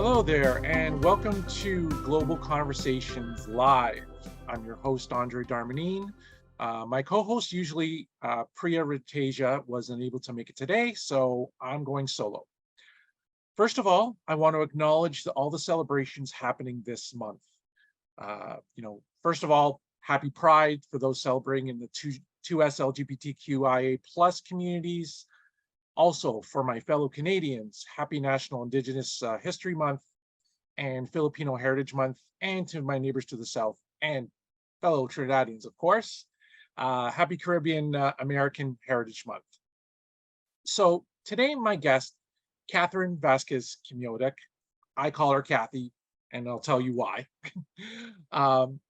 Hello there, and welcome to Global Conversations Live. I'm your host, Andre Darmanin. My co-host, usually Priya Riteja, wasn't able to make it today, so I'm going solo. First of all, I want to acknowledge all the celebrations happening this month. First of all, happy Pride for those celebrating in the 2S LGBTQIA plus communities. Also, for my fellow Canadians, happy National Indigenous History Month and Filipino Heritage Month, and to my neighbors to the south and fellow Trinidadians, of course, happy Caribbean American Heritage Month. So today, my guest, Kathryn Vazquez Kmiotek, I call her Kathy, and I'll tell you why,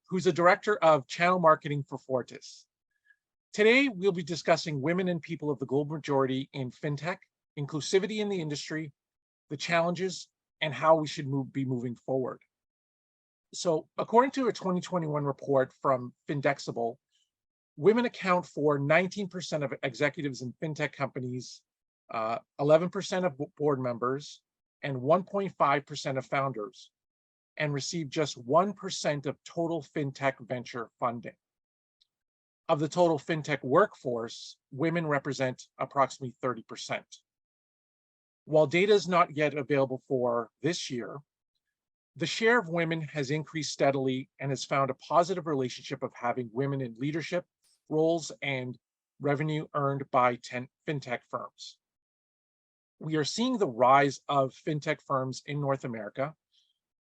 who's a director of channel marketing for Fortis. Today, we'll be discussing women and people of the global majority in fintech, inclusivity in the industry, the challenges, and how we should be moving forward. So according to a 2021 report from Fintech, women account for 19% of executives in fintech companies, 11% of board members, and 1.5% of founders, and receive just 1% of total fintech venture funding. Of the total fintech workforce, women represent approximately 30%. While data is not yet available for this year, the share of women has increased steadily and has found a positive relationship of having women in leadership roles and revenue earned by fintech firms. We are seeing the rise of fintech firms in North America,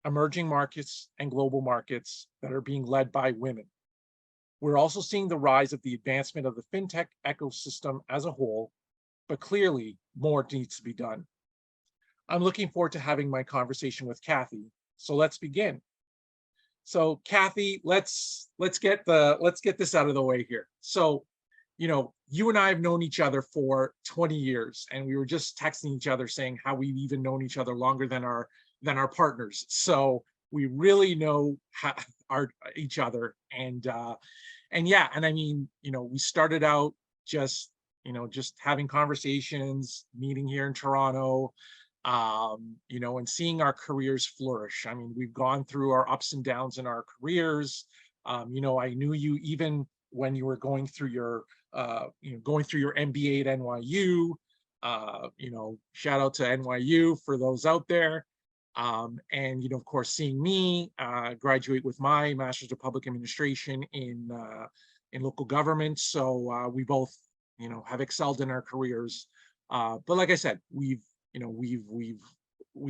emerging markets, and global markets that are being led by women. We're also seeing the rise of the advancement of the fintech ecosystem as a whole, but clearly more needs to be done. I'm looking forward to having my conversation with Kathy. So let's begin. So Kathy, let's get this out of the way here. So, you and I have known each other for 20 years, and we were just texting each other saying how we've even known each other longer than our partners. So we really know each other, and I mean, we started out just having conversations, meeting here in Toronto, and seeing our careers flourish. I mean, we've gone through our ups and downs in our careers. I knew you even when you were going through your MBA at NYU. Shout out to NYU for those out there. And of course, seeing me graduate with my Master's of Public Administration in local government. So we both, have excelled in our careers. But like I said, we've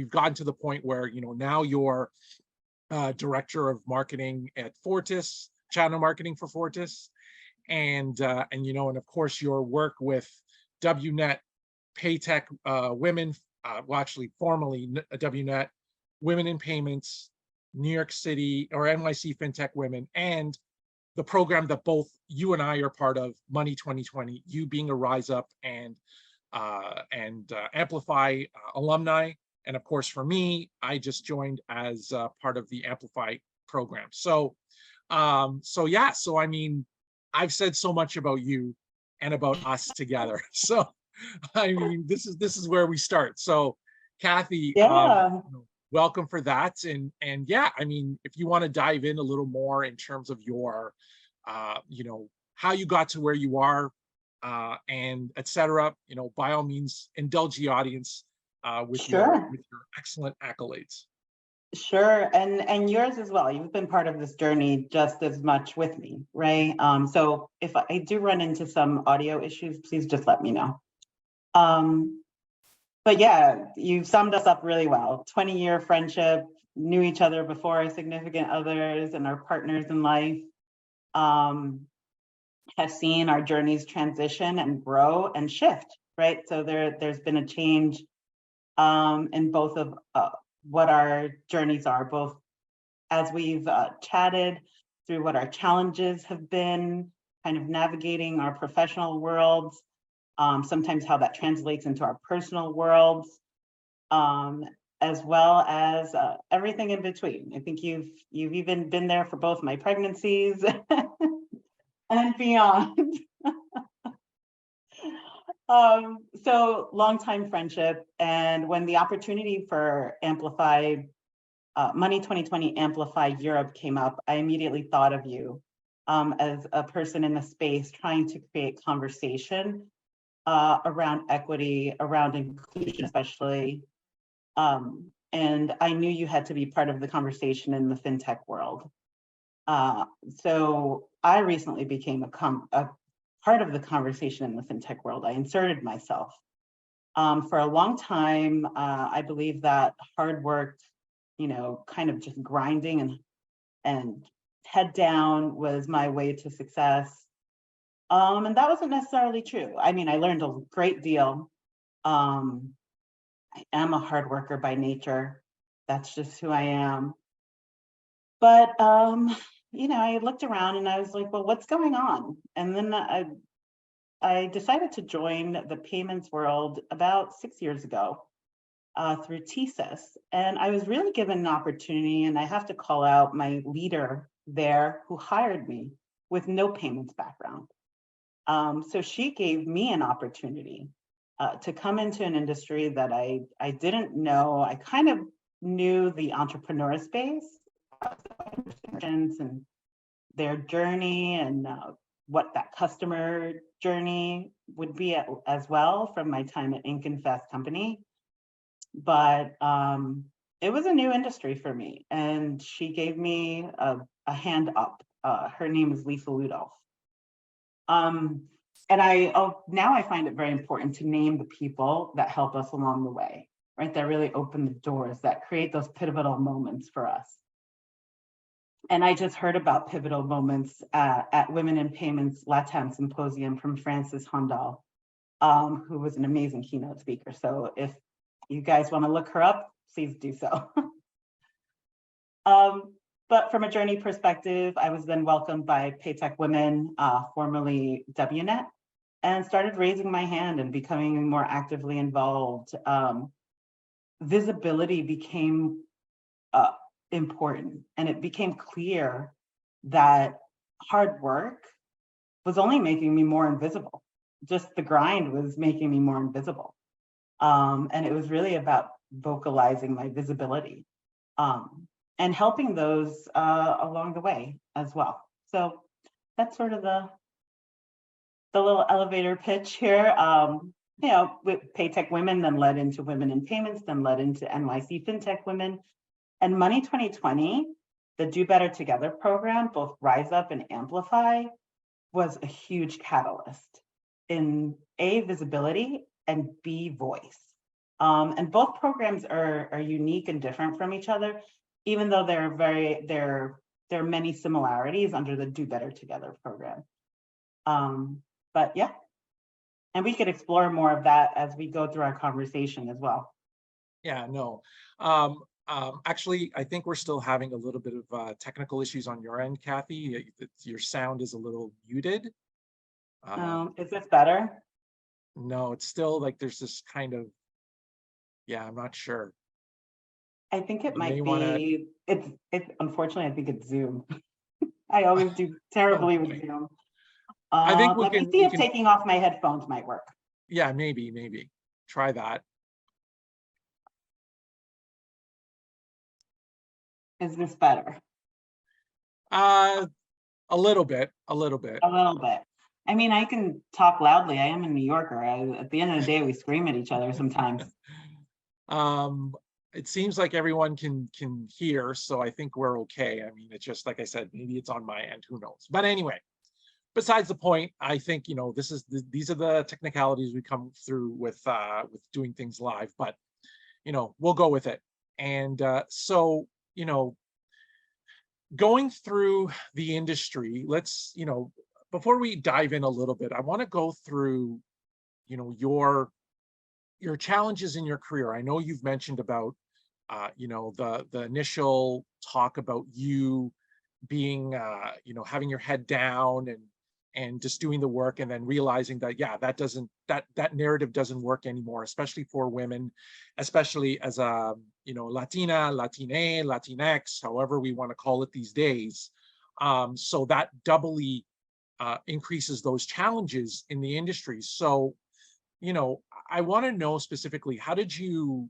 gotten to the point where, now you're director of marketing at Fortis, channel marketing for Fortis, and of course your work with WNET, Paytech Women. Well, actually, formerly WNET, Women in Payments, New York City or NYC FinTech Women, and the program that both you and I are part of, Money 2020, you being a Rise Up and Amplify alumni. And of course, for me, I just joined as part of the Amplify program. So I mean, I've said so much about you and about us together. So I mean, this is where we start. So, Kathy, welcome for that. And yeah, I mean, if you want to dive in a little more in terms of your, how you got to where you are, and etc. By all means, indulge the audience with your excellent accolades. Sure, and yours as well. You've been part of this journey just as much with me, right? So if I do run into some audio issues, please just let me know. But yeah, you've summed us up really well. 20-year friendship, knew each other before our significant others and our partners in life, have seen our journeys transition and grow and shift, right? So there's been a change in both of what our journeys are, both as we've chatted through what our challenges have been, kind of navigating our professional worlds, sometimes how that translates into our personal worlds, as well as everything in between. I think you've even been there for both my pregnancies and beyond. So longtime friendship, and when the opportunity for Amplify Money 2020 Amplify Europe came up, I immediately thought of you as a person in the space trying to create conversation around equity, around inclusion, especially. And I knew you had to be part of the conversation in the fintech world. So I recently became a part of the conversation in the fintech world. I inserted myself. For a long time, I believe that hard work, kind of just grinding and head down was my way to success. And that wasn't necessarily true. I mean, I learned a great deal. I am a hard worker by nature. That's just who I am. But I looked around and I was like, well, what's going on? And then I decided to join the payments world about 6 years ago through TSIS. And I was really given an opportunity, and I have to call out my leader there who hired me with no payments background. So she gave me an opportunity to come into an industry that I didn't know. I kind of knew the entrepreneur space and their journey and what that customer journey would be as well from my time at Ink and Fest company. But it was a new industry for me, and she gave me a hand up. Her name is Lisa Ludolf. And now I find it very important to name the people that help us along the way, right? That really open the doors, that create those pivotal moments for us. And I just heard about pivotal moments at Women in Payments LATAM Symposium from Frances Hondal, who was an amazing keynote speaker. So if you guys want to look her up, please do so. But from a journey perspective, I was then welcomed by Paytech Women, formerly WNet, and started raising my hand and becoming more actively involved. Visibility became important, and it became clear that hard work was only making me more invisible. Just the grind was making me more invisible. And it was really about vocalizing my visibility and helping those along the way as well. So that's sort of the little elevator pitch here. With Paytech Women, then led into Women in Payments, then led into NYC Fintech Women. And Money 2020, the Do Better Together program, both Rise Up and Amplify, was a huge catalyst in A, visibility, and B, voice. And both programs are unique and different from each other, even though there are many similarities under the Do Better Together program. But yeah, and we could explore more of that as we go through our conversation as well. Yeah, no. Actually, I think we're still having a little bit of technical issues on your end, Kathy. Your sound is a little muted. Is this better? No, it's still like there's this kind of, yeah, I'm not sure. I think it You might may wanna, be, it's unfortunately, I think it's Zoom. I always do terribly with Zoom. I think Let me see if taking off my headphones might work. yeah, maybe. Try that. Is this better? A little bit. A little bit. I mean, I can talk loudly. I am a New Yorker. At the end of the day, we scream at each other sometimes. It seems like everyone can hear, so I think we're okay. I mean, it's just like I said, maybe it's on my end, who knows. But anyway, besides the point, I think these are the technicalities we come through with doing things live, but we'll go with it. And so going through the industry, let's before we dive in a little bit, I want to go through your challenges in your career. I know you've mentioned about the initial talk about you being having your head down and just doing the work, and then realizing that that narrative doesn't work anymore, especially for women, especially as a Latina, Latine, Latinx, however we want to call it these days. So that doubly increases those challenges in the industry. So I want to know specifically, how did you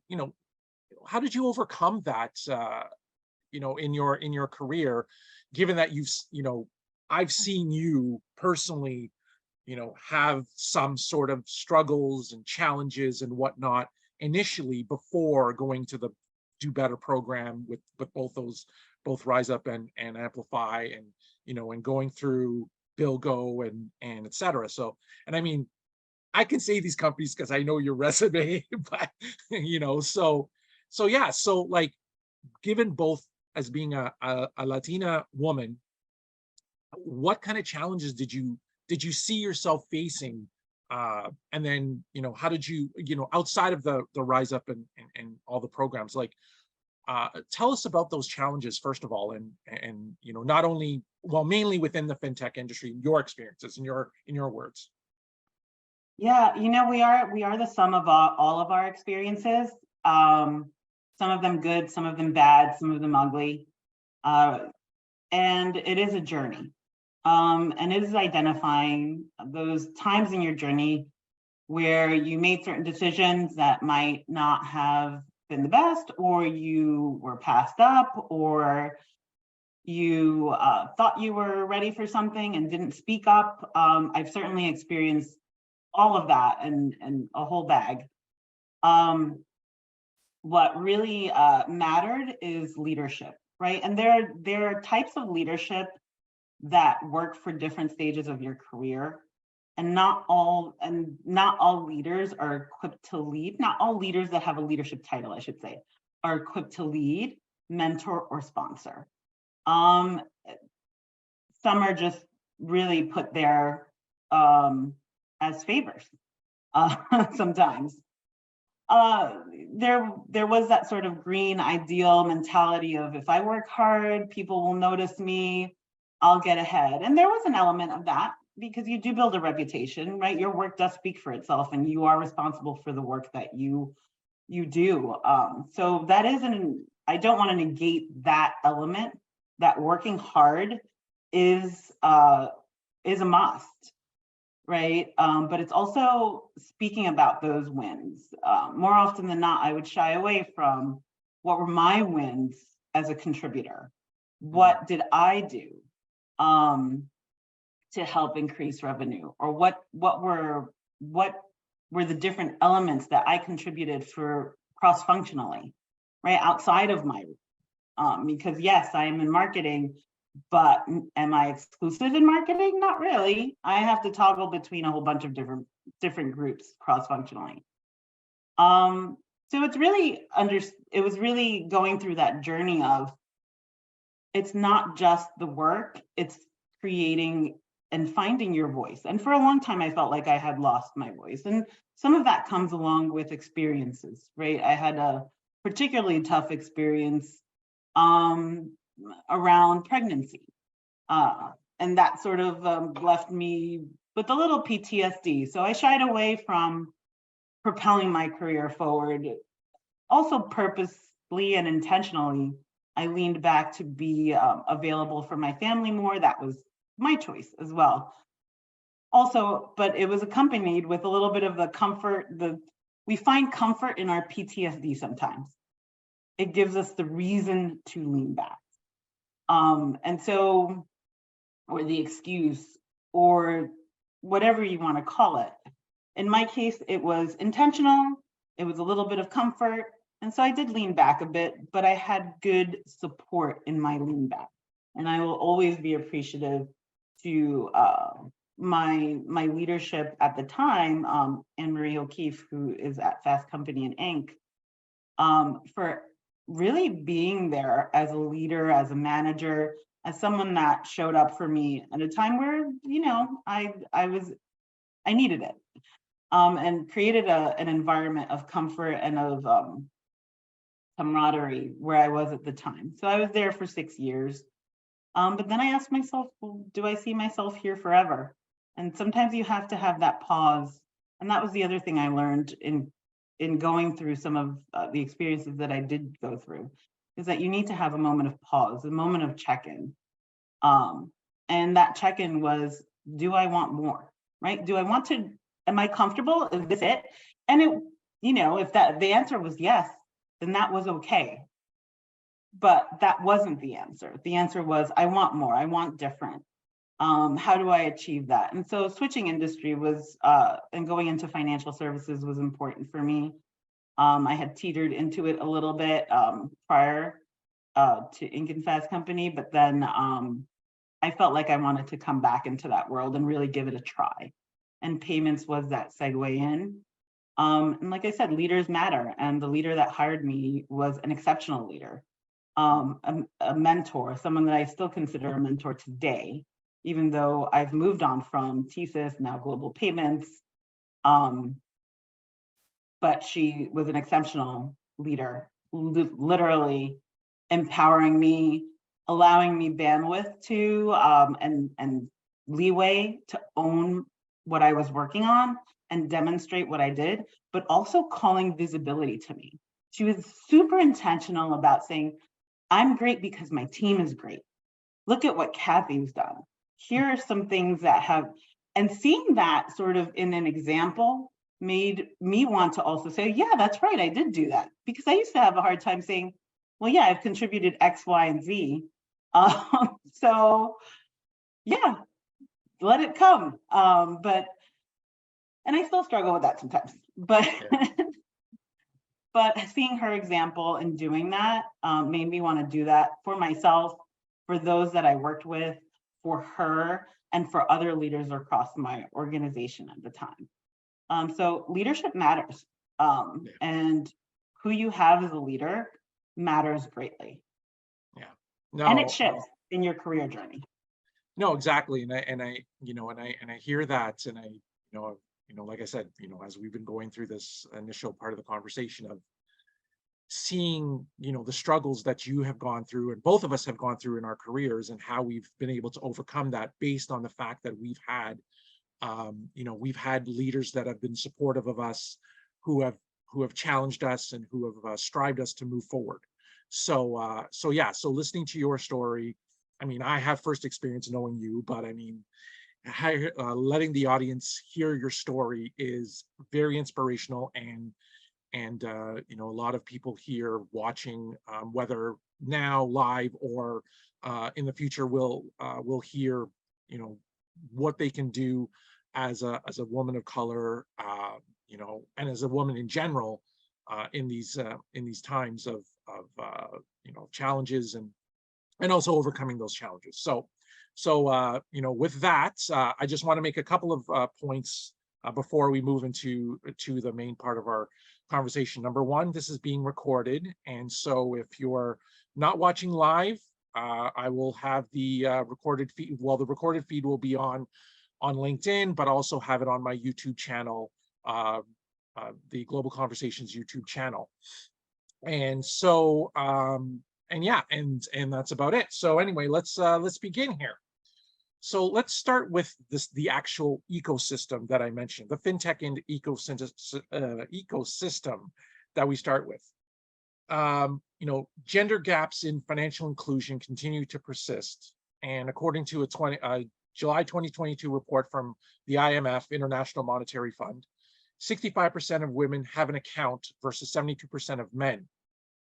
overcome that, in your career, given that I've seen you personally, have some sort of struggles and challenges and whatnot initially before going to the Do Better program with both Rise Up and Amplify, and going through BillGo and et cetera. So, and I mean, I can say these companies because I know your resume, but so yeah, so like, given both as being a Latina woman, what kind of challenges did you see yourself facing? And then, how did you, outside of the Rise Up and all the programs, like, tell us about those challenges first of all, and not only, well, mainly within the fintech industry, your experiences in your words. Yeah, we are the sum of all of our experiences. Some of them good, some of them bad, some of them ugly. And it is a journey. And it is identifying those times in your journey where you made certain decisions that might not have been the best, or you were passed up, or you thought you were ready for something and didn't speak up. I've certainly experienced all of that and a whole bag. What really mattered is leadership, right? And there are types of leadership that work for different stages of your career, and not all leaders are equipped to lead. Not all leaders that have a leadership title, I should say, are equipped to lead, mentor, or sponsor. Some are just really put there as favors sometimes. There was that sort of green ideal mentality of, if I work hard, people will notice me, I'll get ahead. And there was an element of that, because you do build a reputation, right? Your work does speak for itself, and you are responsible for the work that you do. So that I don't want to negate that element, that working hard is a must, right? But it's also speaking about those wins. More often than not, I would shy away from what were my wins as a contributor. What did I do to help increase revenue, or what were the different elements that I contributed for cross-functionally, right, outside of my because yes, I am in marketing, but am I exclusive in marketing? Not really. I have to toggle between a whole bunch of different groups cross-functionally. So it was really going through that journey of, it's not just the work, it's creating and finding your voice. And for a long time, I felt like I had lost my voice. And some of that comes along with experiences, right? I had a particularly tough experience around pregnancy. And that sort of left me with a little PTSD. So I shied away from propelling my career forward. Also purposely and intentionally, I leaned back to be available for my family more. That was my choice as well. Also, but it was accompanied with a little bit of the comfort. We find comfort in our PTSD sometimes. It gives us the reason to lean back. And so, or the excuse, or whatever you want to call it. In my case, it was intentional. It was a little bit of comfort. And so I did lean back a bit, but I had good support in my lean back. And I will always be appreciative to my leadership at the time, Anne-Marie O'Keefe, who is at Fast Company and Inc., for really being there as a leader, as a manager, as someone that showed up for me at a time where, I needed it, and created an environment of comfort and of camaraderie where I was at the time. So I was there for 6 years. But then I asked myself, well, do I see myself here forever? And sometimes you have to have that pause. And that was the other thing I learned in going through some of the experiences that I did go through, is that you need to have a moment of pause, a moment of check-in. And that check-in was, do I want more, right? Do I want to am I comfortable? Is this it? And it, if the answer was yes, then that was okay. But that wasn't the answer. The answer was, I want more, I want different. How do I achieve that? And so switching industry was, and going into financial services was important for me. I had teetered into it a little bit prior to Ink and Faz Company, but then I felt like I wanted to come back into that world and really give it a try. And payments was that segue in. And like I said, leaders matter. And the leader that hired me was an exceptional leader, a mentor, someone that I still consider a mentor today, even though I've moved on from TSYS, now Global Payments. But she was an exceptional leader, literally empowering me, allowing me bandwidth to and leeway to own what I was working on and demonstrate what I did, but also calling visibility to me. She was super intentional about saying, I'm great because my team is great. Look at what Kathy's done. Here are some things that have, and seeing that sort of in an example made me want to also say, yeah, that's right, I did do that. Because I used to have a hard time saying, well, yeah, I've contributed X, Y, and Z. So yeah, let it come. And I still struggle with that sometimes, but Yeah. but seeing her example and doing that made me want to do that for myself, for those that I worked with, for her, and for other leaders across my organization at the time. So leadership matters, and who you have as a leader matters greatly. Yeah. And it No, shifts in your career journey. no, exactly. And I, and I hear that, and I, like I said, as we've been going through this initial part of the conversation of seeing, the struggles that you have gone through and both of us have gone through in our careers, and how we've been able to overcome that based on the fact that we've had leaders that have been supportive of us, who have challenged us and who have strived us to move forward. So yeah, so listening to your story, I mean, I have first experience knowing you, but I mean, letting the audience hear your story is very inspirational, and a lot of people here watching, whether now live or in the future, will hear, what they can do as a woman of color, and as a woman in general, in these times of challenges, and also overcoming those challenges. So with that, I just want to make a couple of points before we move into the main part of our conversation. Number one, this is being recorded, and so if you're not watching live, I will have the recorded feed. Well, the recorded feed will be on LinkedIn, but also have it on my YouTube channel, the Global Conversations YouTube channel. And so, and yeah, and that's about it. So anyway, let's begin here. So let's start with the actual ecosystem that I mentioned, the fintech and ecosystem that we start with. Gender gaps in financial inclusion continue to persist. And according to a July 2022 report from the IMF, International Monetary Fund, 65% of women have an account versus 72% of men.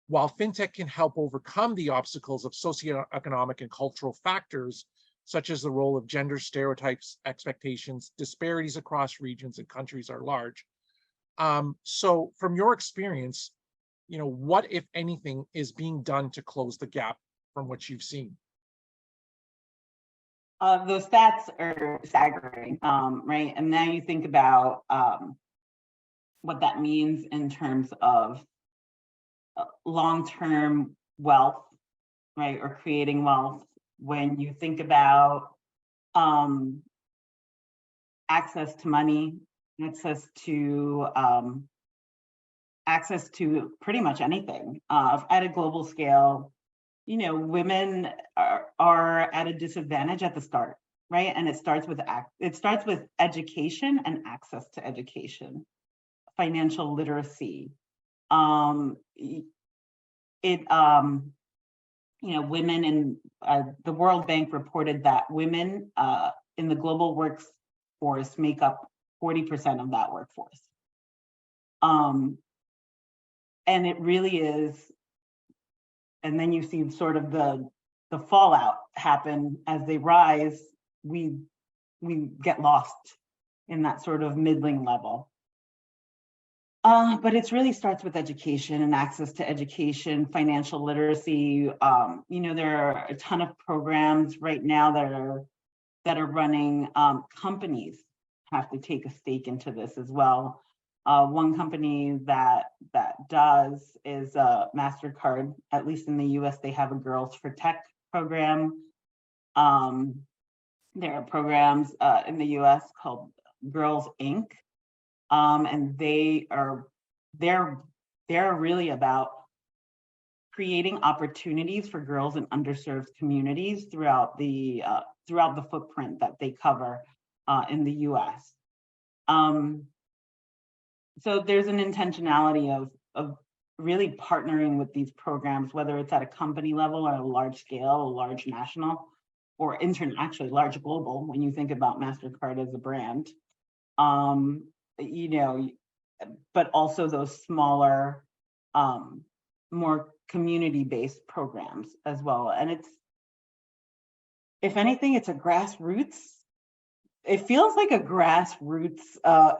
While fintech can help overcome the obstacles of socioeconomic and cultural factors, such as the role of gender stereotypes, expectations, disparities across regions and countries are large. So from your experience, what, if anything, is being done to close the gap from what you've seen? Those stats are staggering, right? And now you think about what that means in terms of long-term wealth, right? Or creating wealth. When you think about access to money, access to pretty much anything at a global scale, women are at a disadvantage at the start, right? And it starts with education and access to education, financial literacy. Women in the World Bank reported that women in the global workforce make up 40% of that workforce. And it really is, and then you see sort of the fallout happen as they rise. We get lost in that sort of middling level. But it really starts with education and access to education, financial literacy. There are a ton of programs right now that are running. Companies have to take a stake into this as well. One company that does is MasterCard. At least in the US, they have a Girls for Tech program. There are programs in the US called Girls Inc. And they're really about creating opportunities for girls in underserved communities throughout the footprint that they cover in the US. So there's an intentionality of really partnering with these programs, whether it's at a company level or a large scale, a large national, or actually large global, when you think about MasterCard as a brand. But also those smaller, more community-based programs as well. And if anything, it's a grassroots. It feels like a grassroots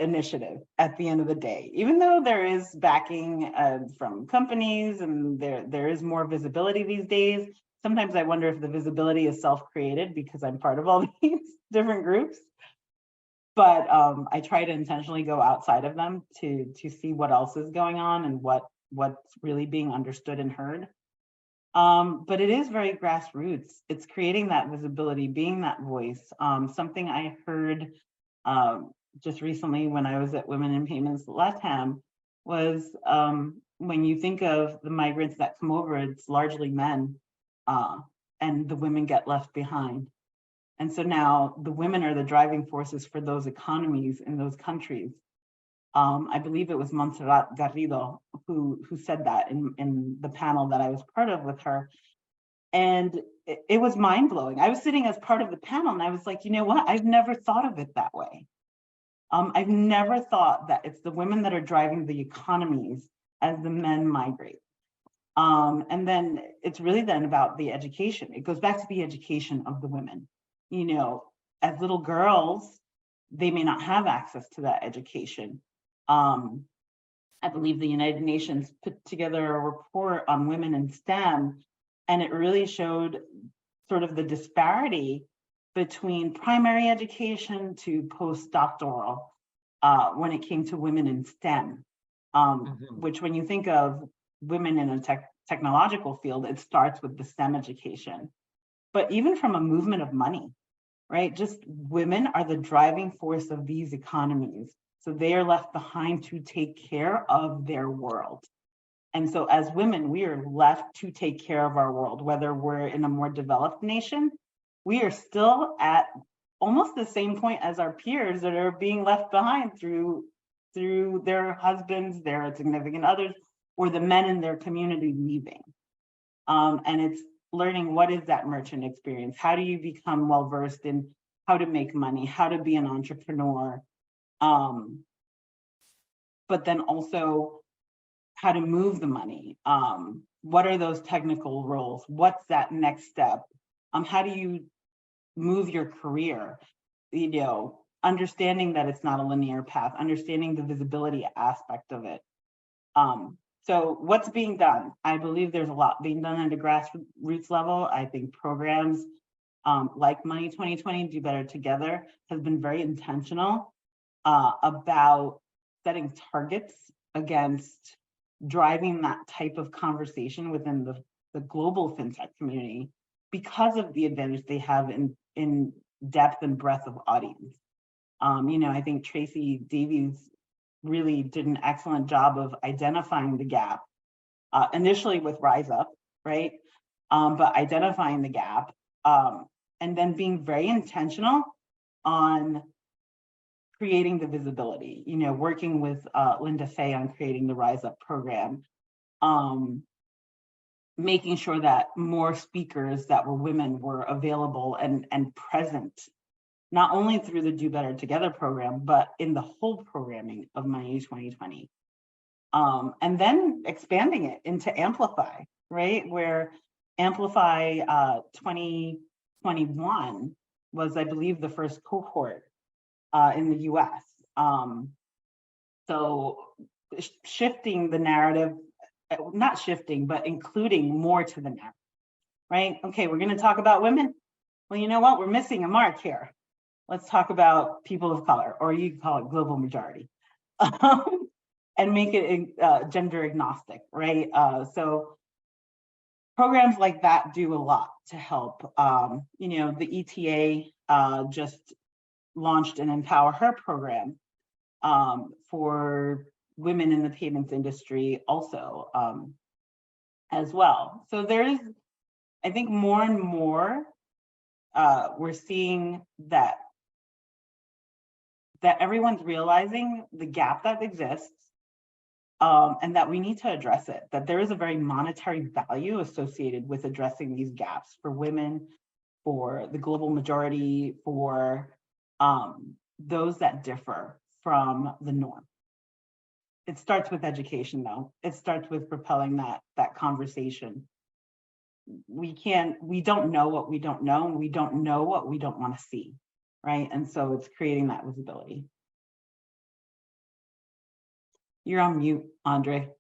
initiative at the end of the day, even though there is backing from companies and there is more visibility these days. Sometimes I wonder if the visibility is self-created because I'm part of all these different groups. But I try to intentionally go outside of them to see what else is going on and what's really being understood and heard. But it is very grassroots. It's creating that visibility, being that voice. Something I heard just recently when I was at Women in Payments LATAM was when you think of the migrants that come over, it's largely men, and the women get left behind. And so now the women are the driving forces for those economies in those countries. I believe it was Montserrat Garrido who said that in the panel that I was part of with her. And it was mind blowing. I was sitting as part of the panel and I was like, you know what? I've never thought of it that way. I've never thought that it's the women that are driving the economies as the men migrate. And then it's really then about the education. It goes back to the education of the women. As little girls, they may not have access to that education. I believe the United Nations put together a report on women in STEM, and it really showed sort of the disparity between primary education to postdoctoral when it came to women in STEM, which when you think of women in a technological field, it starts with the STEM education. But even from a movement of money, right? Just women are the driving force of these economies. So they are left behind to take care of their world. And so as women, we are left to take care of our world, whether we're in a more developed nation, we are still at almost the same point as our peers that are being left behind through their husbands, their significant others, or the men in their community leaving. And it's learning what is that merchant experience? How do you become well-versed in how to make money, how to be an entrepreneur, but then also how to move the money. What are those technical roles? What's that next step? How do you move your career? Understanding that it's not a linear path, understanding the visibility aspect of it. So what's being done? I believe there's a lot being done at a grassroots level. I think programs like Money 2020, Do Better Together, has been very intentional about setting targets against driving that type of conversation within the global fintech community because of the advantage they have in depth and breadth of audience. I think Tracy Davies really did an excellent job of identifying the gap, initially with Rise Up, right? But identifying the gap and then being very intentional on creating the visibility, working with Linda Fay on creating the Rise Up program, making sure that more speakers that were women were available and present not only through the Do Better Together program, but in the whole programming of Money 2020. And then expanding it into Amplify, right? Where Amplify 2021 was, I believe, the first cohort in the US. So shifting the narrative, not shifting, but including more to the narrative, right? Okay, we're going to talk about women. Well, you know what? We're missing a mark here. Let's talk about people of color, or you can call it global majority, and make it gender agnostic, right? So programs like that do a lot to help. You know, the ETA just launched an Empower Her program for women in the payments industry also as well. So there's, I think, more and more we're seeing that everyone's realizing the gap that exists, and that we need to address it, that there is a very monetary value associated with addressing these gaps for women, for the global majority, for those that differ from the norm. It starts with education, though. It starts with propelling that conversation. We don't know what we don't know, and we don't know what we don't want to see, right? And so it's creating that visibility. You're on mute, Andre.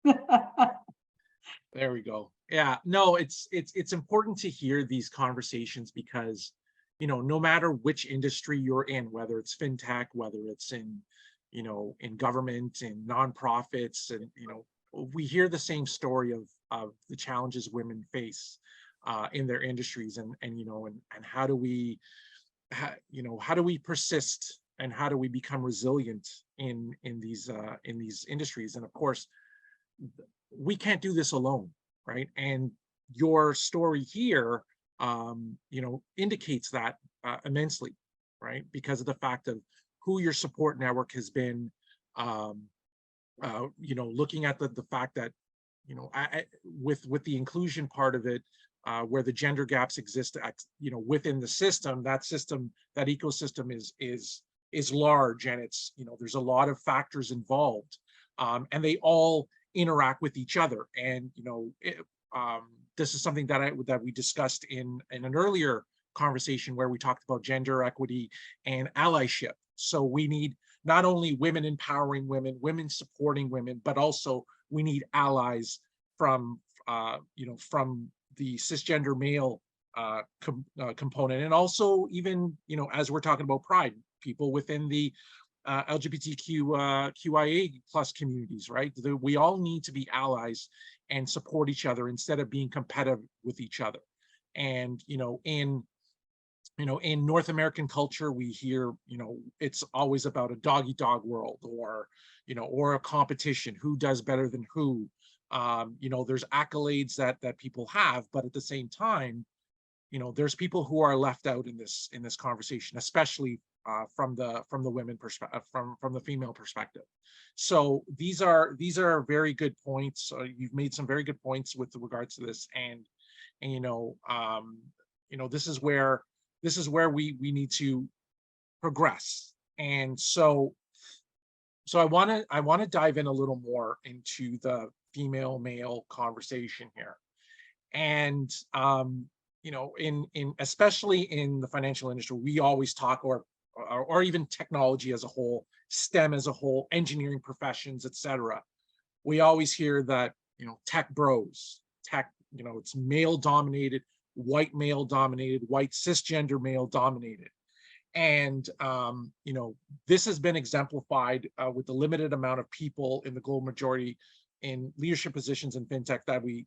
There we go. Yeah, no, it's important to hear these conversations because, you know, no matter which industry you're in, whether it's fintech, whether it's in, you know, in government, in nonprofits, and, you know, we hear the same story of the challenges women face in their industries, and you know, and how do we, you know, how do we persist, and how do we become resilient in these industries? And of course, we can't do this alone, right? And your story here, you know, indicates that immensely, right? Because of the fact of who your support network has been, you know, looking at the fact that, you know, with the inclusion part of it, where the gender gaps exist, you know, within the system, that ecosystem is large, and it's, you know, there's a lot of factors involved, and they all interact with each other. And, you know, this is something that we discussed in an earlier conversation where we talked about gender equity and allyship. So we need not only women empowering women, women supporting women, but also we need allies from, you know, from the cisgender male component, and also even, you know, as we're talking about pride, people within the QIA plus communities, right? We all need to be allies and support each other instead of being competitive with each other. And, you know, in North American culture, we hear, you know, it's always about a dog eat dog world, or, you know, or a competition, who does better than who. You know, there's accolades that people have, but at the same time, you know, there's people who are left out in this conversation, especially from the women perspective, from the female perspective. So these are very good points. You've made some very good points with regards to this, and you know, this is where we need to progress. And so I want to dive in a little more into the female male conversation here. And you know, in especially in the financial industry, we always talk, or even technology as a whole, STEM as a whole, engineering professions, etc. We always hear that, you know, tech bros, tech, you know, it's male dominated, white male dominated, white cisgender male dominated. And you know, this has been exemplified with the limited amount of people in the global majority in leadership positions in fintech that we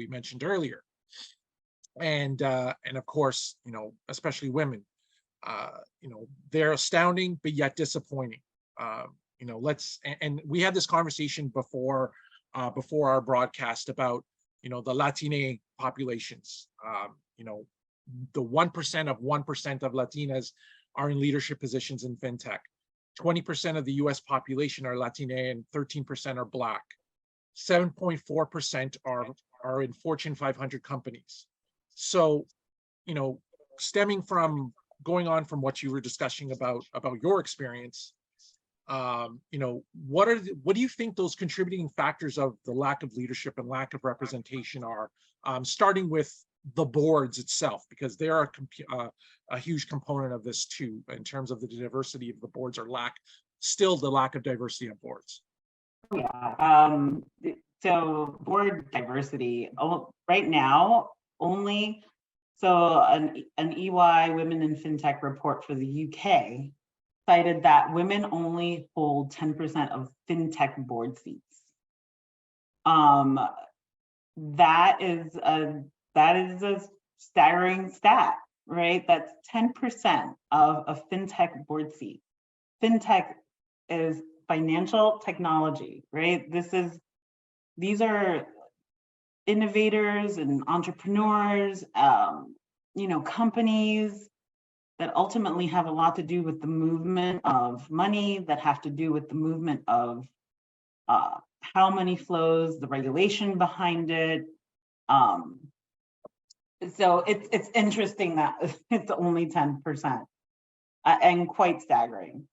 mentioned earlier. And of course, you know, especially women, you know, they're astounding but yet disappointing. You know, and we had this conversation before our broadcast about, you know, the Latina populations. You know, the 1% of 1% of Latinas are in leadership positions in fintech. 20% of the US population are Latina, and 13% are Black. 7.4% are in Fortune 500 companies. So, you know, stemming from going on from what you were discussing about your experience, what do you think those contributing factors of the lack of leadership and lack of representation are, starting with the boards itself, because they are a huge component of this too, in terms of the diversity of the boards, or still the lack of diversity on boards. Yeah. So board diversity, right now, only, so an EY Women in Fintech report for the UK cited that women only hold 10% of fintech board seats. That is a staggering stat, right? That's 10% of a fintech board seat. Fintech is financial technology, right? These are innovators and entrepreneurs, companies that ultimately have a lot to do with the movement of money, that have to do with the movement of how money flows, the regulation behind it. So it's interesting that it's only 10% and quite staggering.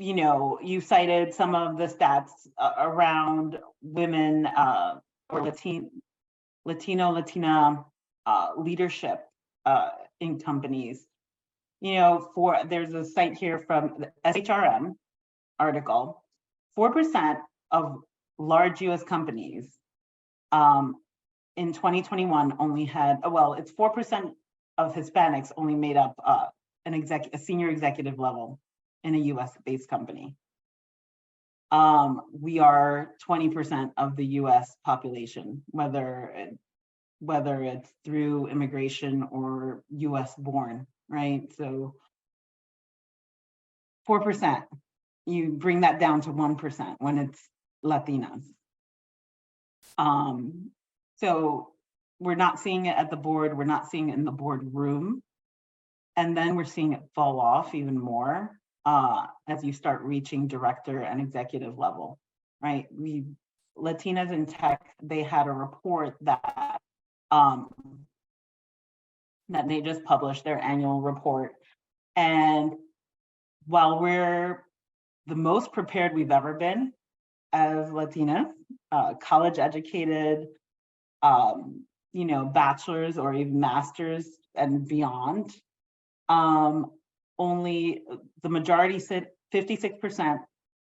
You cited some of the stats around women or Latina leadership in companies. There's a site here from the SHRM article. 4% of large US companies in 2021 only had, it's 4% of Hispanics only made up a senior executive level in a US based company. We are 20% of the US population, whether it's through immigration or US born, right? So 4%, you bring that down to 1% when it's Latinas. So we're not seeing it at the board, we're not seeing it in the boardroom. And then we're seeing it fall off even more as you start reaching director and executive level, right? Latinas in tech, they had a report that they just published, their annual report. And while we're the most prepared we've ever been as Latinas, college educated, bachelor's or even master's and beyond, only the majority 56%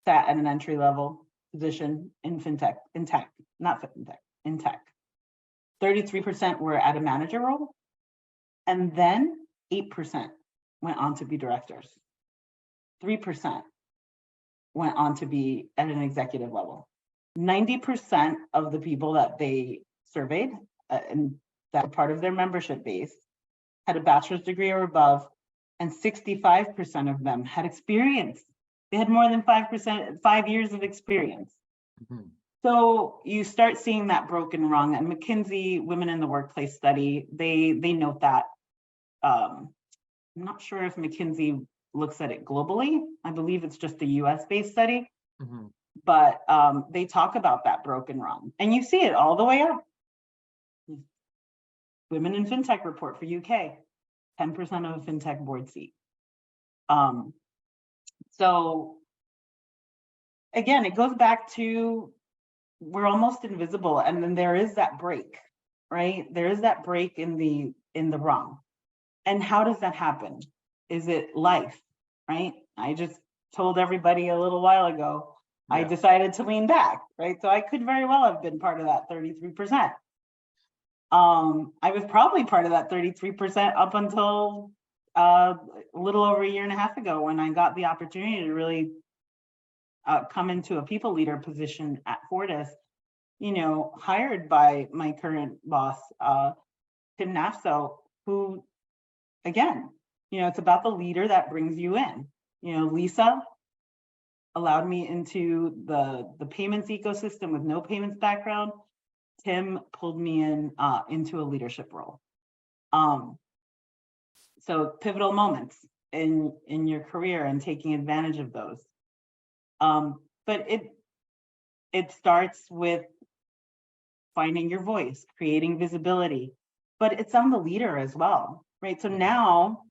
sat at an entry level position in tech. 33% were at a manager role, and then 8% went on to be directors. 3% went on to be at an executive level. 90% of the people that they surveyed, and that part of their membership base, had a bachelor's degree or above, and 65% of them had experience. They had more than 5 years of experience. Mm-hmm. So you start seeing that broken rung. And McKinsey Women in the Workplace study, they note that. I'm not sure if McKinsey looks at it globally. I believe it's just a US-based study. Mm-hmm. But they talk about that broken rung. And you see it all the way up. Women in Fintech report for UK, 10% of a Fintech board seat. So again, it goes back to, we're almost invisible, and then there is that break, right? There is that break in the rung. And how does that happen? Is it life, right? I just told everybody a little while ago, yeah. I decided to lean back, right? So I could very well have been part of that 33%. I was probably part of that 33% up until a little over a year and a half ago, when I got the opportunity to really come into a people leader position at Fortis, hired by my current boss, Tim Nafso, who, again, it's about the leader that brings you in. Lisa allowed me into the payments ecosystem with no payments background. Tim pulled me in into a leadership role. So pivotal moments in your career and taking advantage of those. But it starts with finding your voice, creating visibility, but it's on the leader as well, right? So now,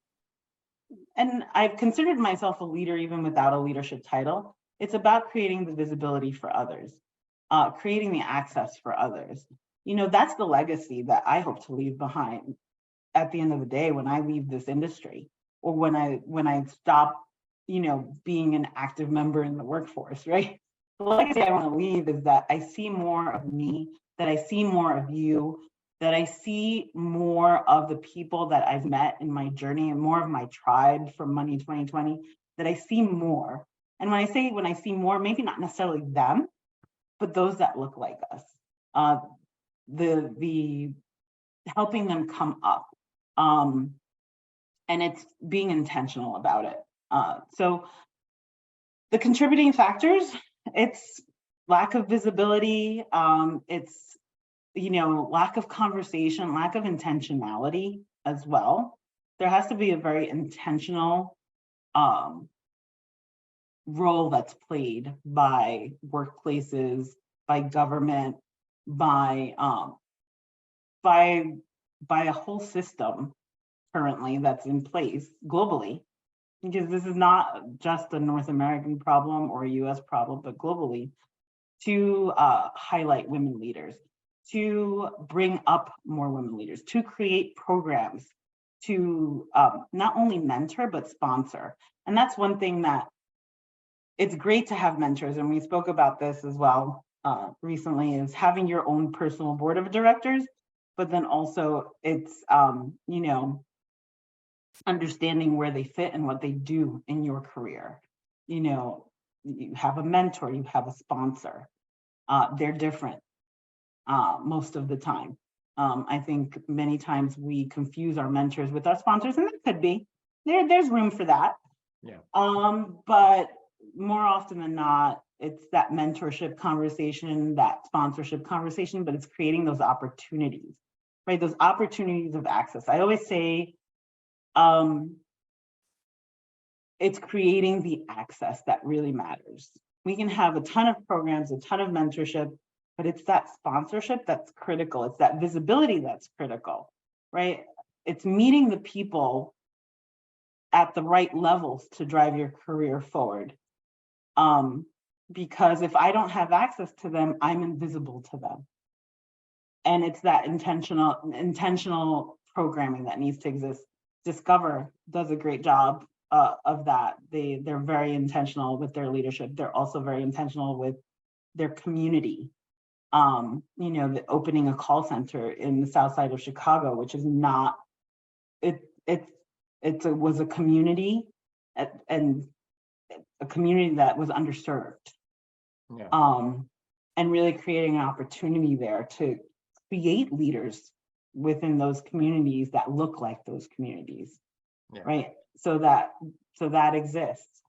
and I've considered myself a leader even without a leadership title. It's about creating the visibility for others, creating the access for others. That's the legacy that I hope to leave behind at the end of the day when I leave this industry, or when I stop, being an active member in the workforce, right? The legacy I want to leave is that I see more of me, that I see more of you, that I see more of the people that I've met in my journey and more of my tribe from Money 2020, that I see more. And when I see more, maybe not necessarily them, but those that look like us, the helping them come up. And it's being intentional about it. So the contributing factors, it's lack of visibility, it's lack of conversation, lack of intentionality as well. There has to be a very intentional role that's played by workplaces, by government, by a whole system currently that's in place globally, because this is not just a North American problem or a US problem, but globally, to highlight women leaders, to bring up more women leaders, to create programs, to not only mentor, but sponsor. And that's one thing that it's great to have mentors. And we spoke about this as well recently, is having your own personal board of directors, but then also it's, understanding where they fit and what they do in your career. You have a mentor, you have a sponsor. They're different most of the time. I think many times we confuse our mentors with our sponsors, and that could be. There's room for that. Yeah. But more often than not, it's that mentorship conversation, that sponsorship conversation, but it's creating those opportunities, right? Those opportunities of access. I always say, it's creating the access that really matters. We can have a ton of programs, a ton of mentorship, but it's that sponsorship that's critical. It's that visibility that's critical, right? It's meeting the people at the right levels to drive your career forward. Because if I don't have access to them, I'm invisible to them. And it's that intentional programming that needs to exist. Discover does a great job of that. They're very intentional with their leadership. They're also very intentional with their community. The opening a call center in the south side of Chicago, which is not, was a community and a community that was underserved. Yeah. And really creating an opportunity there to create leaders within those communities that look like those communities, Yeah. right? So that exists.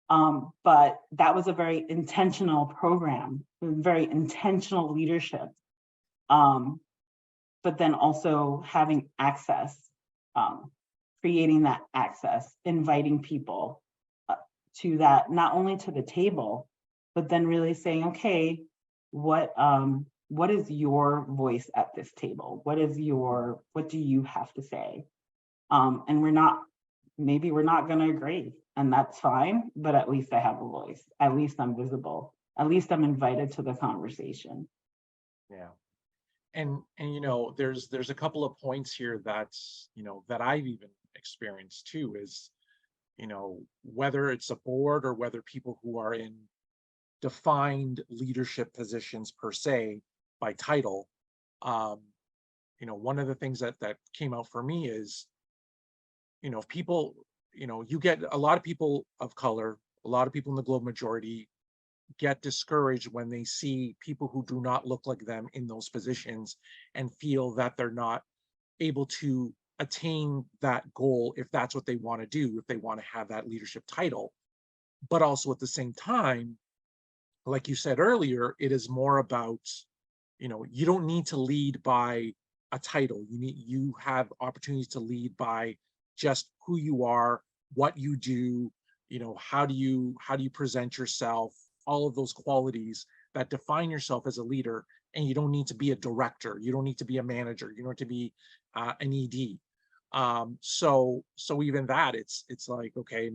But that was a very intentional program, very intentional leadership. But then also having access, creating that access, inviting people to that, not only to the table, but then really saying, okay, what is your voice at this table? What do you have to say? And maybe we're not going to agree, and that's fine, but at least I have a voice. At least I'm visible. At least I'm invited to the conversation. Yeah. And there's a couple of points here that's, that I've even experienced too, is, whether it's a board or whether people who are in defined leadership positions per se by title, one of the things that came out for me is, people, you get a lot of people of color, a lot of people in the global majority get discouraged when they see people who do not look like them in those positions and feel that they're not able to attain that goal if that's what they want to do, if they want to have that leadership title. But also at the same time, like you said earlier, it is more about, you don't need to lead by a title. You have opportunities to lead by just who you are, what you do, how do you present yourself, all of those qualities that define yourself as a leader. And you don't need to be a director, you don't need to be a manager, you don't have to be an ED. So even that, it's like, okay,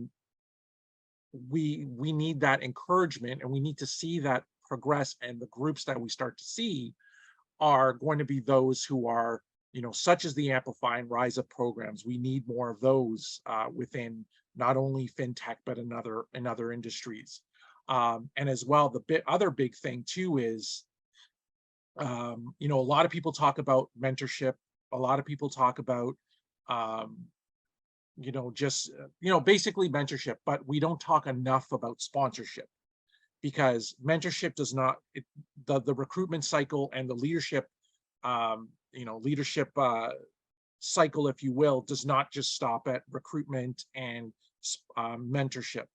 we need that encouragement, and we need to see that progress, and the groups that we start to see are going to be those who are, such as the Amplify and Rise Up programs. We need more of those within not only fintech, but in other industries. And as well, the other big thing too is, a lot of people talk about mentorship. A lot of people talk about, um, just, basically mentorship, but we don't talk enough about sponsorship, because mentorship does not, the recruitment cycle and the leadership, leadership cycle, if you will, does not just stop at recruitment and mentorship.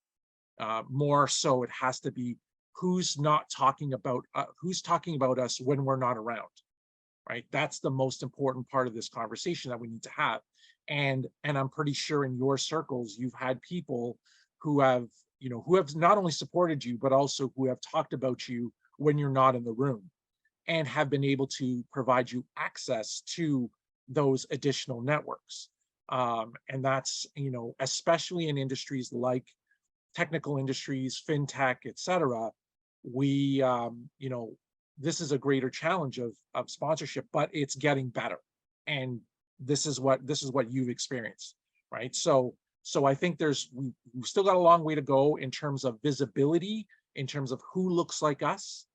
More so, it has to be who's talking about us when we're not around, right? That's the most important part of this conversation that we need to have. And I'm pretty sure in your circles, you've had people who have, who have not only supported you, but also who have talked about you when you're not in the room, and have been able to provide you access to those additional networks. And that's, especially in industries like technical industries, fintech, et cetera, we, this is a greater challenge of sponsorship, but it's getting better. And this is what you've experienced, right? So I think we've still got a long way to go in terms of visibility, in terms of who looks like us,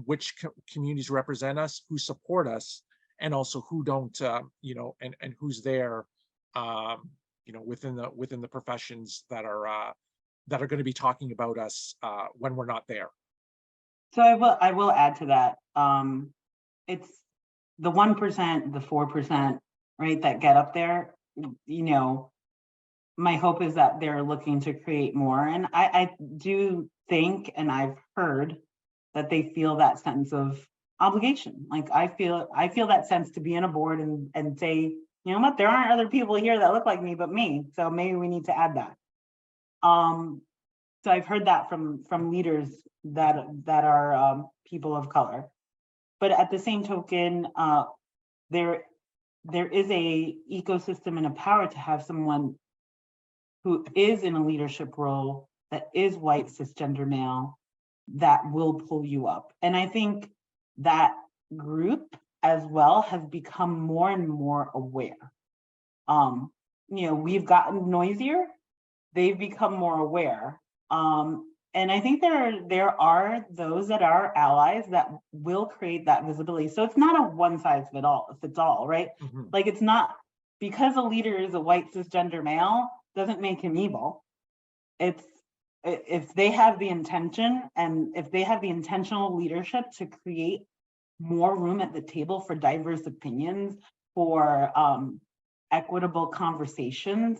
which communities represent us, who support us, and also who don't, and who's there, within the professions that are going to be talking about us when we're not there. So I will add to that. It's the 1%, the 4%, right, that get up there. My hope is that they're looking to create more, and I do think, and I've heard that they feel that sense of obligation. Like I feel that sense to be in a board and say, you know what, there aren't other people here that look like me but me, so maybe we need to add that. So I've heard that from leaders that are people of color. But at the same token, there is a ecosystem and a power to have someone who is in a leadership role that is white cisgender male that will pull you up. And I think that group as well has become more and more aware. We've gotten noisier, they've become more aware. And I think there are those that are allies that will create that visibility. So it's not a one size fits all, right? Mm-hmm. Like it's not because a leader is a white cisgender male doesn't make him evil. It's if they have the intention, and if they have the intentional leadership to create more room at the table for diverse opinions, for equitable conversations,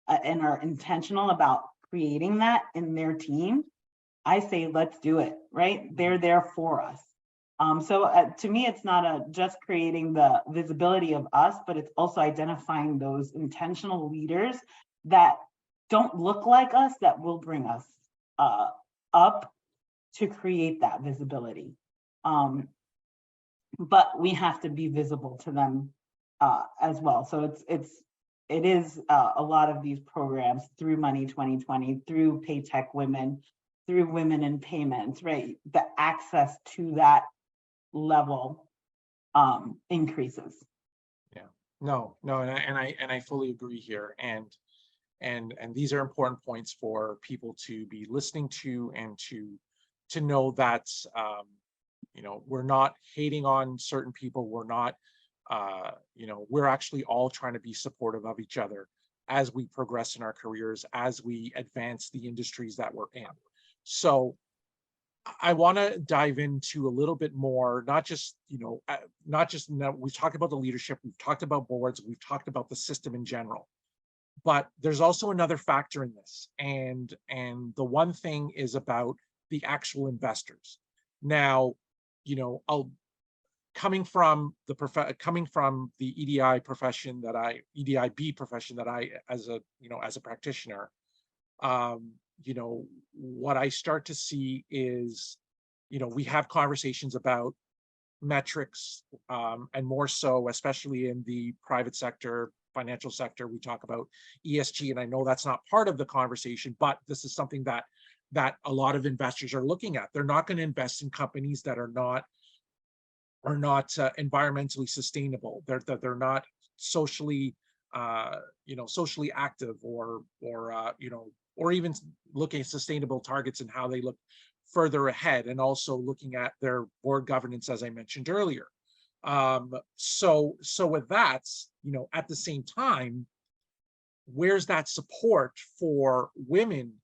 and are intentional about creating that in their team, I say, let's do it, right? They're there for us. So to me, it's not just creating the visibility of us, but it's also identifying those intentional leaders that don't look like us, that will bring us up to create that visibility. But we have to be visible to them as well. So it is a lot of these programs through Money 2020, through Paytech Women, through Women in Payments, right? The access to that level increases. Yeah, no, and I fully agree here. And these are important points for people to be listening to, and to know that, we're not hating on certain people. We're not, we're actually all trying to be supportive of each other as we progress in our careers, as we advance the industries that we're in. So I want to dive into a little bit more, not just we've talked about the leadership, we've talked about boards, we've talked about the system in general, but there's also another factor in this. And the one thing is about the actual investors. Now, coming from the EDIB profession that I, as a practitioner, what I start to see is, we have conversations about metrics, and more so, especially in the private sector, financial sector, we talk about ESG, and I know that's not part of the conversation, but this is something that a lot of investors are looking at. They're not going to invest in companies that are not environmentally sustainable. They're not socially socially active, or even looking at sustainable targets and how they look further ahead, and also looking at their board governance, as I mentioned earlier. So with that, at the same time, where's that support for women?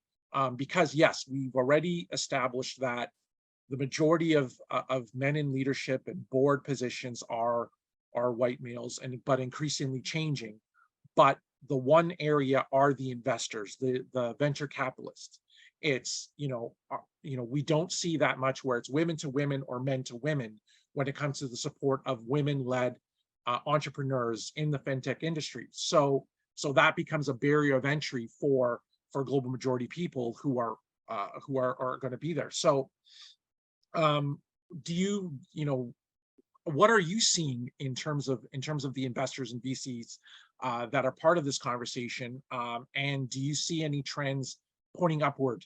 Because yes, we've already established that the majority of men in leadership and board positions are white males, but increasingly changing. But the one area are the investors, the venture capitalists. It's we don't see that much where it's women to women or men to women when it comes to the support of women-led entrepreneurs in the fintech industry. So that becomes a barrier of entry for global majority people who are going to be there. So what are you seeing in terms of the investors and VCs that are part of this conversation, and do you see any trends pointing upward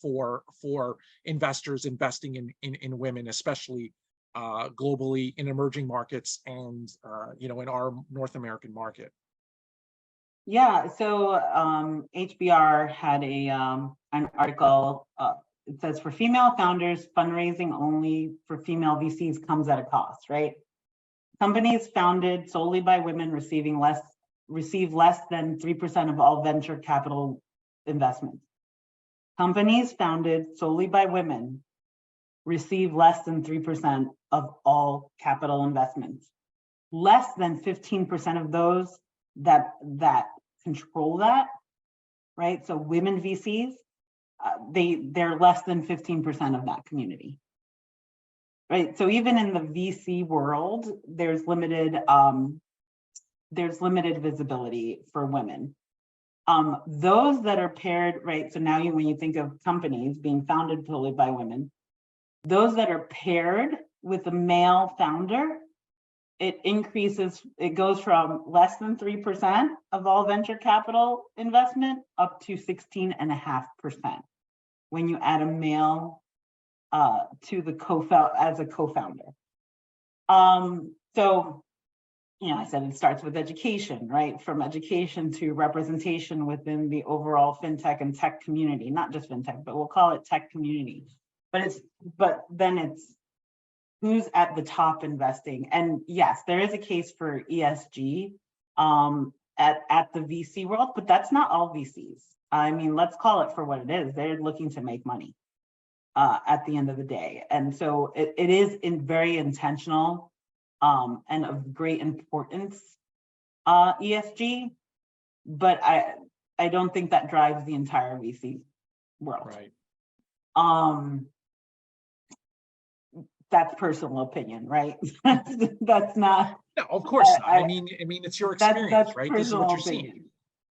for investors investing in women, especially globally in emerging markets and in our North American market? Yeah, so HBR had an article. It says, for female founders, fundraising only for female VCs comes at a cost, right? Companies founded solely by women receive less than 3% of all venture capital investments. Companies founded solely by women receive less than 3% of all capital investments. Less than 15% of those that control that, right? So women VCs, they're less than 15% of that community, right? So even in the VC world, there's limited visibility for women. Those that are paired, right? So now when you think of companies being founded solely by women, those that are paired with a male founder, it goes from less than 3% of all venture capital investment up to 16.5% when you add a male to the as a co-founder. So, I said it starts with education, right? From education to representation within the overall fintech and tech community, not just fintech, but we'll call it tech community. But then it's who's at the top investing. And yes, there is a case for ESG at the VC world, but that's not all VCs. I mean, let's call it for what it is. They're looking to make money at the end of the day. And so it is very intentional and of great importance, ESG, but I don't think that drives the entire VC world. Right. That's personal opinion, right? That's not. No, of course not. I mean, it's your experience, that's right? This is what you're opinion. seeing.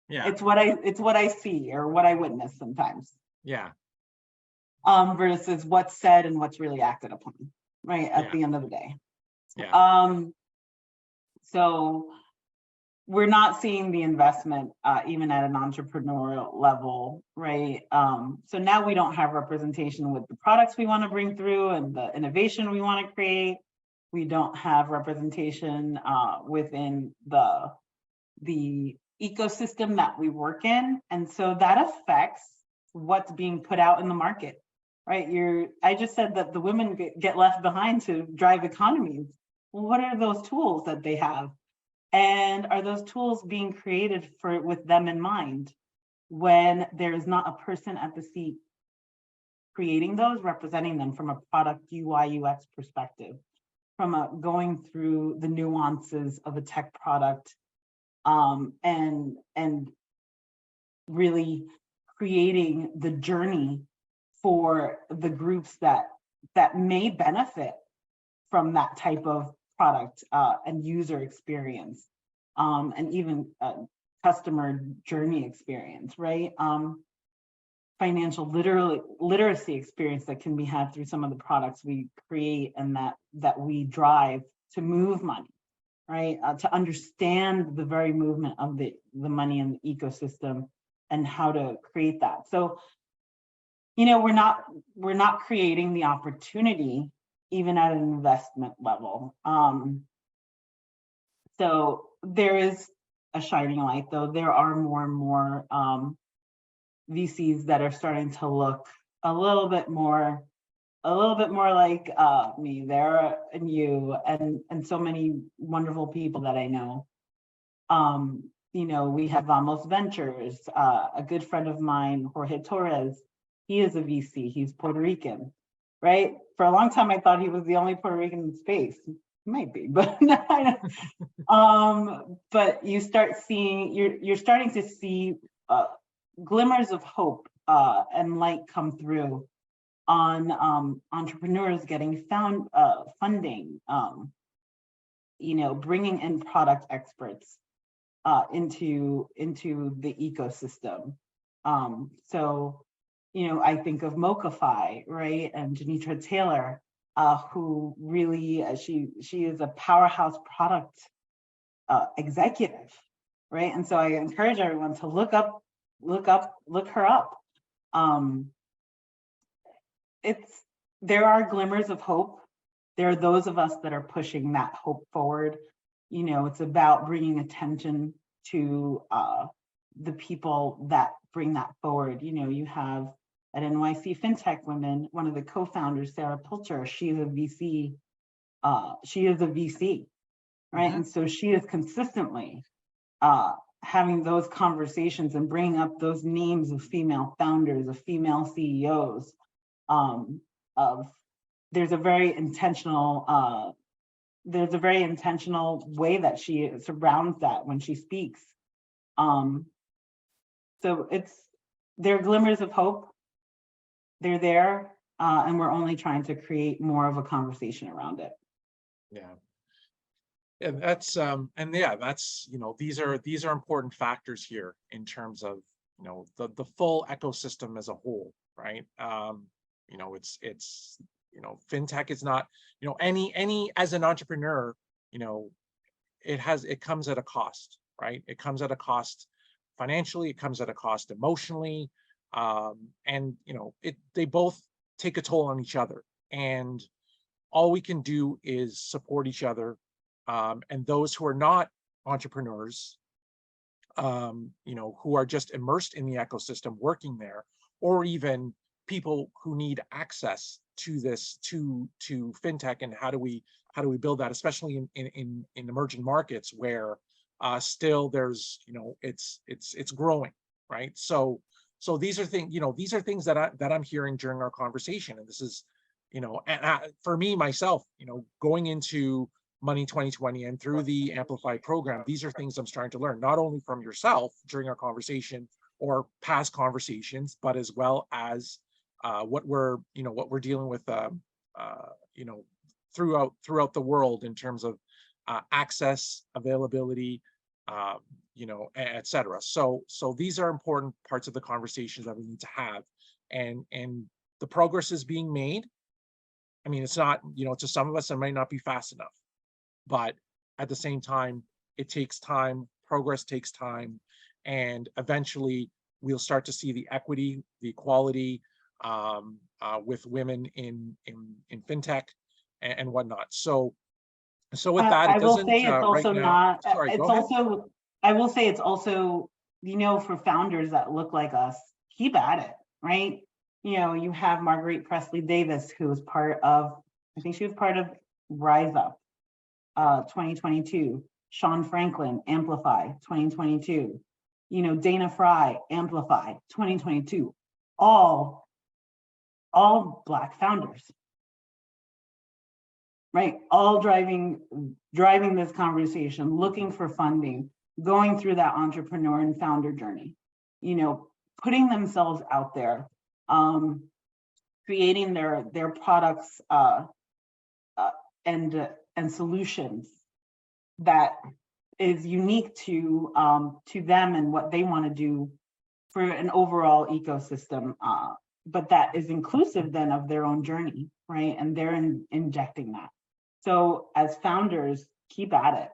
Yeah. It's what I see or what I witness sometimes. Yeah. Versus what's said and what's really acted upon, right? At the end of the day. Yeah. So we're not seeing the investment even at an entrepreneurial level, right? So now we don't have representation with the products we want to bring through and the innovation we want to create. We don't have representation within the ecosystem that we work in. And so that affects what's being put out in the market, right? I just said that the women get left behind to drive economies. Well, what are those tools that they have? And are those tools being created with them in mind when there is not a person at the seat creating those, representing them from a product UI UX perspective, from going through the nuances of a tech product, and really creating the journey for the groups that may benefit from that type of product and user experience, and even customer journey experience, right? financial literacy experience that can be had through some of the products we create and that we drive to move money, right? To understand the very movement of the money in the ecosystem and how to create that. So, you know, we're not creating the opportunity even at an investment level. So there is a shining light, though. There are more and more VCs that are starting to look a little bit more like me, there, and you, and so many wonderful people that I know. You know, we have Vamos Ventures, a good friend of mine, Jorge Torres. He is a VC. He's Puerto Rican, right? For a long time, I thought he was the only Puerto Rican in space. He might be, but but you start seeing, you're starting to see glimmers of hope and light come through on entrepreneurs getting funding, you know, bringing in product experts into the ecosystem. So, you know, I think of Mochify, right, and Janitra Taylor, who really she is a powerhouse product executive, right? And so I encourage everyone to look her up. There are glimmers of hope. There are those of us that are pushing that hope forward. You know, it's about bringing attention to the people that bring that forward. You know, you have at NYC Fintech Women, one of the co-founders, Sarah Pilcher, she's a VC. She is a VC, right? Mm-hmm. And so she is consistently having those conversations and bringing up those names of female founders, of female CEOs. There's a very intentional way that she surrounds that when she speaks. So there are glimmers of hope. They're there, and we're only trying to create more of a conversation around it. Yeah. And that's that's, you know, these are important factors here in terms of, you know, the full ecosystem as a whole, right? You know, it's you know, fintech is not, you know, any as an entrepreneur, you know, it comes at a cost, right? It comes at a cost financially, it comes at a cost emotionally, and you know, they both take a toll on each other, and all we can do is support each other, and those who are not entrepreneurs, you know, who are just immersed in the ecosystem working there, or even people who need access to this, to fintech, and how do we build that, especially in emerging markets where still there's, you know, it's growing, right? So these are things, you know, these are things that I'm hearing during our conversation, and this is, you know, for me myself, you know, going into Money 2020 and through the Amplify program, these are things I'm starting to learn, not only from yourself during our conversation or past conversations, but as well as what we're dealing with, you know, throughout the world in terms of access, availability, you know, et cetera. So these are important parts of the conversations that we need to have, and the progress is being made. I mean, it's not, you know, to some of us, it might not be fast enough, but at the same time, it takes time, progress takes time, and eventually we'll start to see the equity, the equality with women in fintech and whatnot. So with that, I will say it's also not, sorry, it's also, I will say it's also, you know, for founders that look like us, keep at it, right? You know, you have Marguerite Presley Davis, who was part of, I think she was part of Rise Up 2022, Sean Franklin, Amplify 2022, you know, Dana Fry, Amplify 2022, all Black founders, right? All driving this conversation, looking for funding, going through that entrepreneur and founder journey, you know, putting themselves out there, creating their products and solutions that is unique to them and what they want to do for an overall ecosystem, but that is inclusive then of their own journey, right? And they're injecting that. So as founders, keep at it.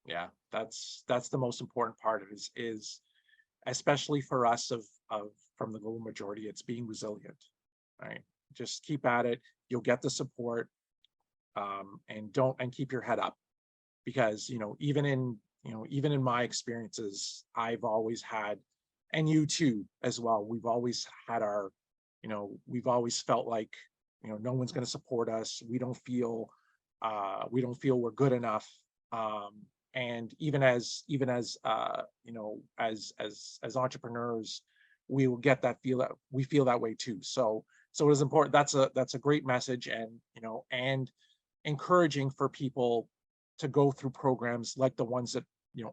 Yeah, that's the most important part of it is especially for us of from the global majority, it's being resilient, right? Just keep at it. You'll get the support, and keep your head up, because even in my experiences, I've always had, and you too as well, we've always had our, we've always felt like no one's going to support us. We don't feel we're good enough. And even as as entrepreneurs, we will get that feel that we feel that way too. So it is important. That's a great message, and encouraging for people to go through programs like the ones that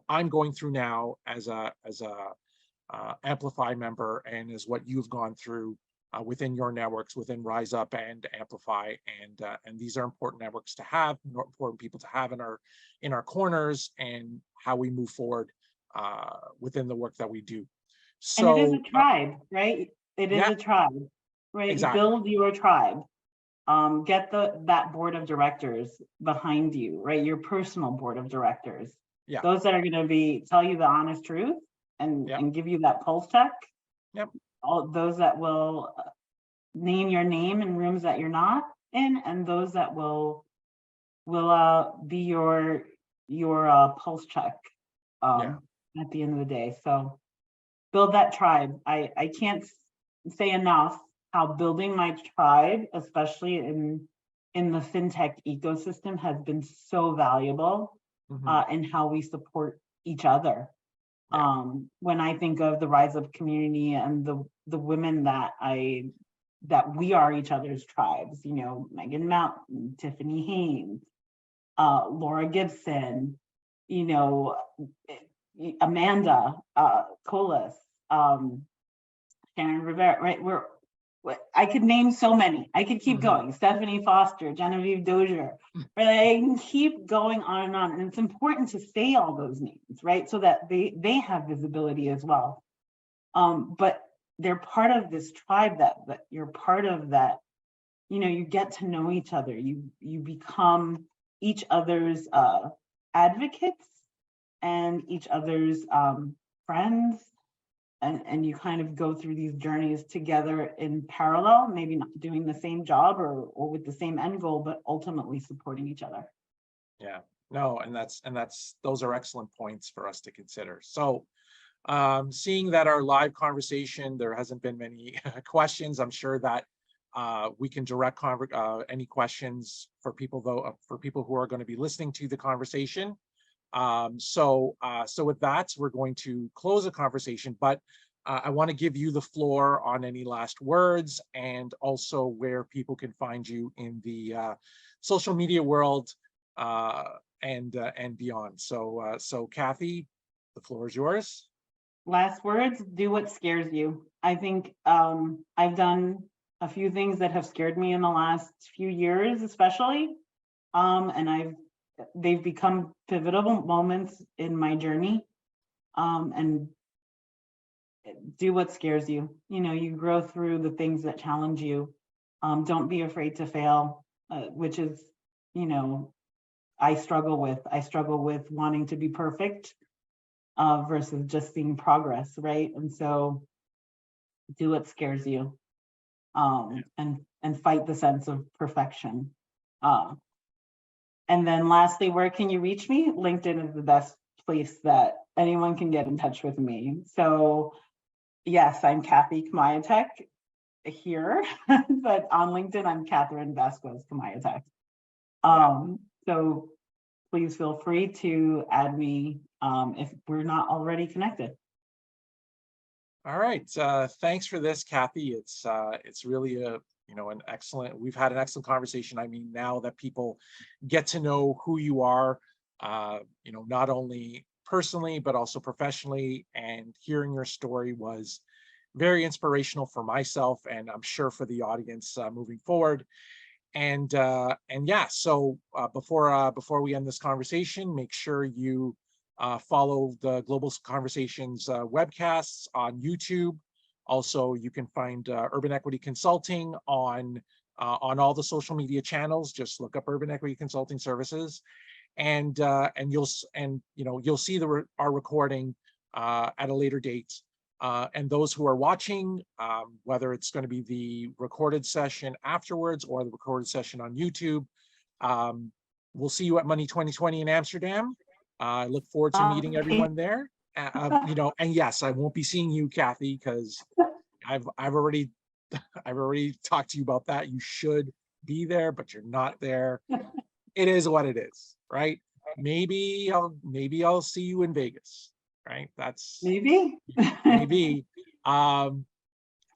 I'm going through now as a Amplify member, and is what you've gone through within your networks, within Rise Up and Amplify, and these are important networks to have, important people to have in our corners, and how we move forward within the work that we do. And it is So a tribe, right? It is yeah, a tribe, right? You exactly. build your tribe. Get that board of directors behind you, right? Your personal board of directors. Yeah, Those that are going to tell you the honest truth yeah, and give you that pulse check. yep, All those that will name your name in rooms that you're not in, and those that will be your pulse check yeah, at the end of the day. So build that tribe. I can't say enough how building my tribe, especially in the fintech ecosystem, has been so valuable hmm in how we support each other. yeah, When I think of the Rise Up community and the women that we are each other's tribes, Megan Mountain, Tiffany Haynes, Laura Gibson, you know, Amanda Colas, Shannon Rivera, right? I could name so many. I could keep hmm going. Stephanie Foster, Genevieve Dozier, right? I can keep going on and on. And it's important to say all those names, right? So that they have visibility as well. But they're part of this tribe that you're part of, that, you get to know each other. You become each other's advocates and each other's friends, and you kind of go through these journeys together in parallel, maybe not doing the same job or with the same end goal, but ultimately supporting each other. yeah. No, and those are excellent points for us to consider. So seeing that our live conversation, there hasn't been many questions. I'm sure that we can direct any questions for people, though, for people who are going to be listening to the conversation. So with that, we're going to close the conversation, but I want to give you the floor on any last words, and also where people can find you in the social media world and beyond. So Kathy, the floor is yours. Last words: do what scares you. I think I've done a few things that have scared me in the last few years, especially, and they've become pivotal moments in my journey. And do what scares you. You grow through the things that challenge you. Don't be afraid to fail, which is, I struggle with wanting to be perfect versus just seeing progress, right? And so do what scares you, and fight the sense of perfection. And then lastly, where can you reach me? LinkedIn is the best place that anyone can get in touch with me. So yes, I'm Kathy Kmiotek here, but on LinkedIn, I'm Kathryn Vazquez Kmiotek. Yeah. So please feel free to add me if we're not already connected. All right. Thanks for this, Kathy. It's really we've had an excellent conversation. I mean, now that people get to know who you are, not only personally, but also professionally, and hearing your story was very inspirational for myself, and I'm sure for the audience moving forward. And yeah, so before we end this conversation, make sure you Follow the Global Conversations webcasts on YouTube. Also, you can find Urban Equity Consulting on all the social media channels. Just look up Urban Equity Consulting Services, and you'll see our recording at a later date. And those who are watching, whether it's going to be the recorded session afterwards or the recorded session on YouTube, we'll see you at Money 2020 in Amsterdam. I look forward to meeting everyone there. And yes, I won't be seeing you, Kathy, because I've already talked to you about that. You should be there, but you're not there. It is what it is, right? Maybe I'll see you in Vegas, right? That's maybe. maybe.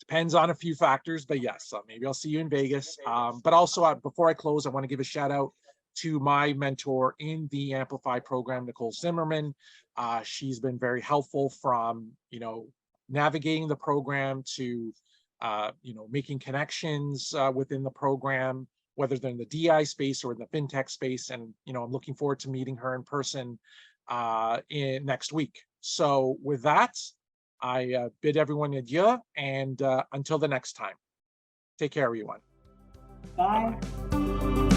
Depends on a few factors, but yes, maybe I'll see you in Vegas. But also, before I close, I want to give a shout out to my mentor in the Amplify program, Nicole Zimmerman. She's been very helpful from, navigating the program to, making connections within the program, whether they're in the DI space or in the fintech space. And, I'm looking forward to meeting her in person next week. So with that, I bid everyone adieu, and until the next time, take care, everyone. Bye. Bye-bye.